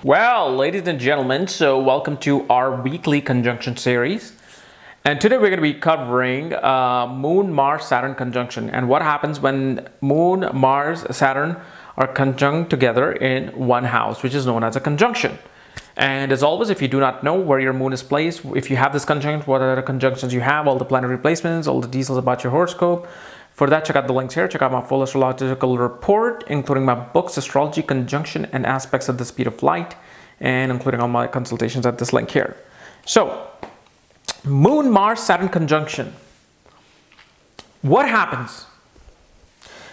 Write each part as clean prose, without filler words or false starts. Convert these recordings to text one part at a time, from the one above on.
Well, ladies and gentlemen, so welcome to our weekly conjunction series. And today we're going to be covering Moon, Mars, Saturn conjunction and what happens when Moon, Mars, Saturn are conjunct together in one house, which is known as a conjunction. And as always, if you do not know where your moon is placed, if you have this conjunction, what are the conjunctions you have, all the planetary placements, all the details about your horoscope. For that, check out the links here. Check out my full astrological report, including my books, Astrology, Conjunction, and Aspects at the Speed of Light, and including all my consultations at this link here. So, Moon, Mars, Saturn conjunction. What happens?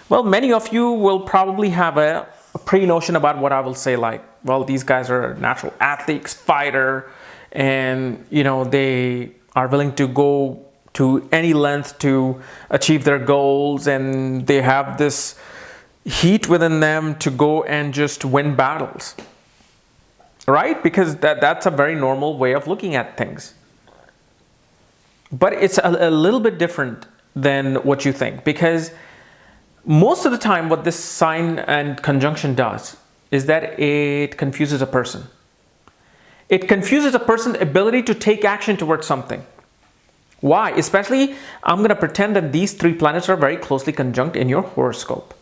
Well, many of you will probably have a pre-notion about what I will say, like, well, these guys are natural athletes, fighter, and, they are willing to go to any length to achieve their goals, and they have this heat within them to go and just win battles, right? Because that's a very normal way of looking at things. But it's a little bit different than what you think, because most of the time what this sign and conjunction does is that it confuses a person. It confuses a person's ability to take action towards something. Why? Especially, I'm going to pretend that these three planets are very closely conjunct in your horoscope.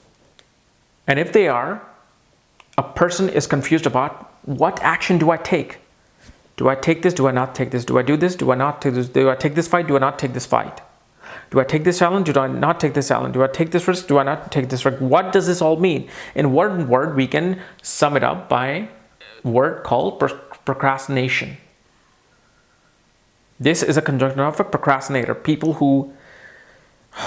And if they are, a person is confused about what action do I take? Do I take this? Do I not take this? Do I do this? Do I not take this? Do I take this fight? Do I not take this fight? Do I take this challenge? Do I not take this challenge? Do I take this risk? Do I not take this risk? What does this all mean? In one word, we can sum it up by a word called procrastination. This is a conjunction of a procrastinator, people who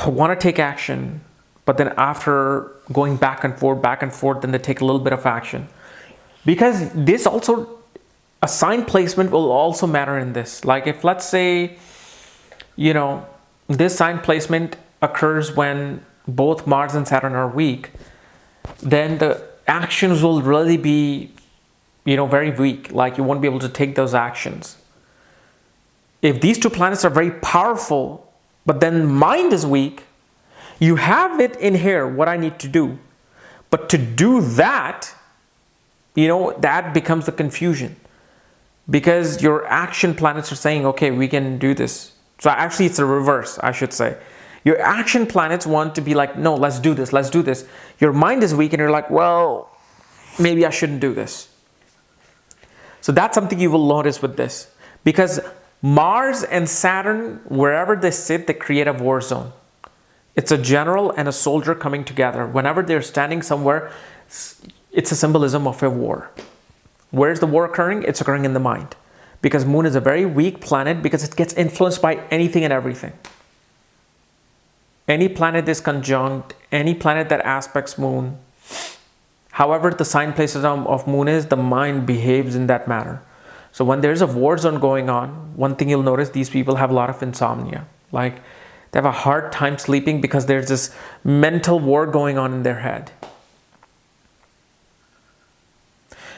want to take action, but then after going back and forth, then they take a little bit of action. Because this also, a sign placement will also matter in this. Like if, let's say, this sign placement occurs when both Mars and Saturn are weak, then the actions will really be, very weak. Like you won't be able to take those actions. If these two planets are very powerful, but then mind is weak, you have it in here, what I need to do. But to do that, that becomes the confusion. Because your action planets are saying, okay, we can do this. So actually it's the reverse, I should say. Your action planets want to be like, no, let's do this, let's do this. Your mind is weak and you're like, well, maybe I shouldn't do this. So that's something you will notice with this. Because Mars and Saturn, wherever they sit, they create a war zone. It's a general and a soldier coming together. Whenever they're standing somewhere, it's a symbolism of a war. Where's the war occurring? It's occurring in the mind. Because Moon is a very weak planet because it gets influenced by anything and everything. Any planet is conjunct, any planet that aspects Moon. However, the sign places of Moon is, the mind behaves in that manner. So when there's a war zone going on, one thing you'll notice, these people have a lot of insomnia. Like they have a hard time sleeping because there's this mental war going on in their head.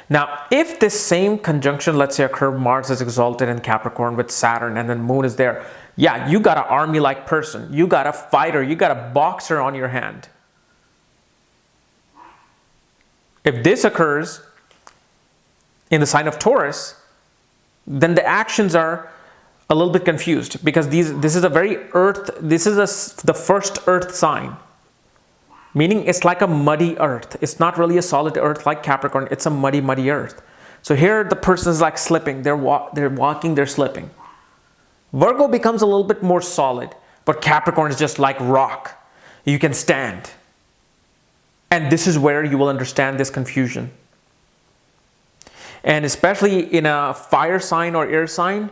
Now, if this same conjunction, let's say occur, Mars is exalted in Capricorn with Saturn and then Moon is there. Yeah, you got an army-like person. You got a fighter. You got a boxer on your hand. If this occurs in the sign of Taurus, then the actions are a little bit confused because this is a very earth, the first earth sign. Meaning it's like a muddy earth. It's not really a solid earth like Capricorn. It's a muddy, muddy earth. So here the person is like slipping. They're walking, they're slipping. Virgo becomes a little bit more solid, but Capricorn is just like rock. You can stand. And this is where you will understand this confusion. And especially in a fire sign or air sign,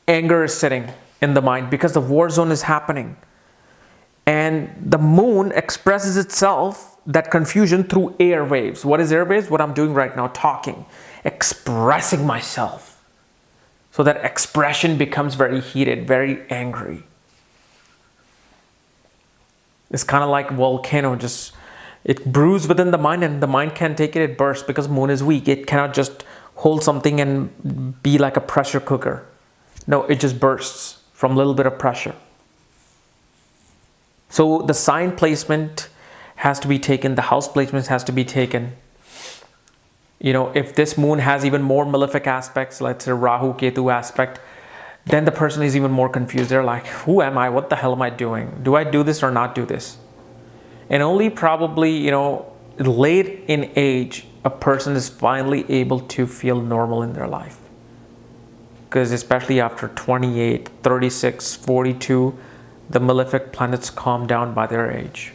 anger is sitting in the mind because the war zone is happening. And the Moon expresses itself, that confusion, through airwaves. What is airwaves? What I'm doing right now, talking, expressing myself. So that expression becomes very heated, very angry. It's kind of like a volcano, it brews within the mind and the mind can't take it, it bursts because Moon is weak. It cannot just hold something and be like a pressure cooker. No, it just bursts from a little bit of pressure. So the sign placement has to be taken, the house placement has to be taken If this moon has even more malefic aspects, let's say Rahu Ketu aspect, then the person is even more confused. They're like, who am I? What the hell am I doing? Do I do this or not do this? And only probably, late in age, a person is finally able to feel normal in their life. Because especially after 28, 36, 42, the malefic planets calm down by their age.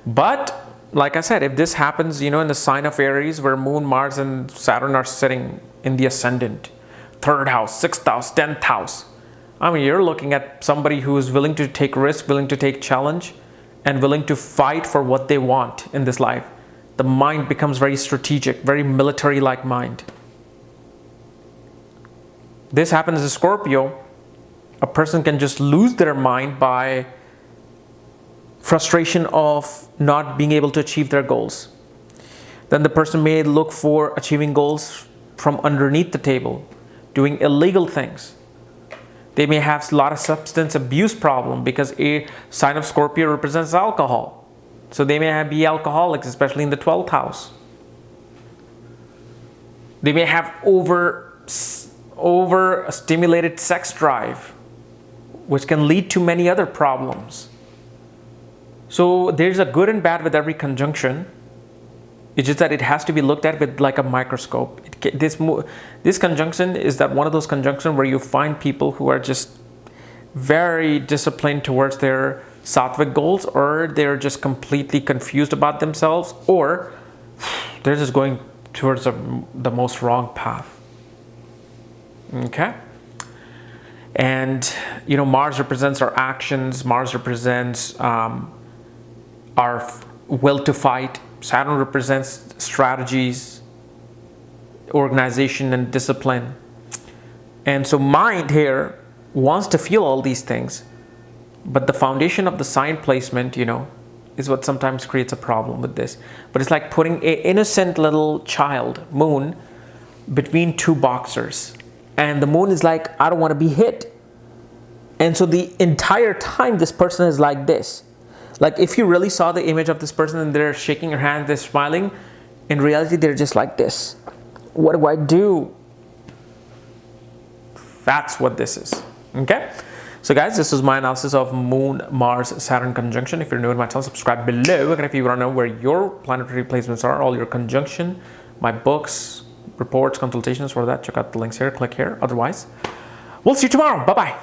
But like I said, if this happens, in the sign of Aries, where Moon, Mars, and Saturn are sitting in the ascendant, 3rd house, 6th house, 10th house, you're looking at somebody who is willing to take risk, willing to take challenge, and willing to fight for what they want in this life. The mind becomes very strategic, very military-like mind. This happens in Scorpio. A person can just lose their mind by frustration of not being able to achieve their goals. Then the person may look for achieving goals from underneath the table, doing illegal things. They may have a lot of substance abuse problem because a sign of Scorpio represents alcohol. So they may be alcoholics, especially in the 12th house. They may have overstimulated sex drive, which can lead to many other problems. So there's a good and bad with every conjunction. It's just that it has to be looked at with like a microscope. This conjunction is that one of those conjunctions where you find people who are just very disciplined towards their sattvic goals, or they're just completely confused about themselves, or they're just going towards the most wrong path. Okay? And, Mars represents our actions. Mars represents our will to fight. Saturn represents strategies, organization, and discipline. And so mind here wants to feel all these things, but the foundation of the sign placement, is what sometimes creates a problem with this. But it's like putting an innocent little child, moon, between two boxers. And the moon is like, I don't want to be hit. And so the entire time this person is like this. Like if you really saw the image of this person and they're shaking their hand, they're smiling, in reality they're just like this. What do I do? That's what this is. Okay? So guys, this is my analysis of Moon, Mars, Saturn conjunction. If you're new to my channel, subscribe below. And if you want to know where your planetary placements are, all your conjunction, my books, reports, consultations, for that, check out the links here. Click here. Otherwise, we'll see you tomorrow. Bye-bye.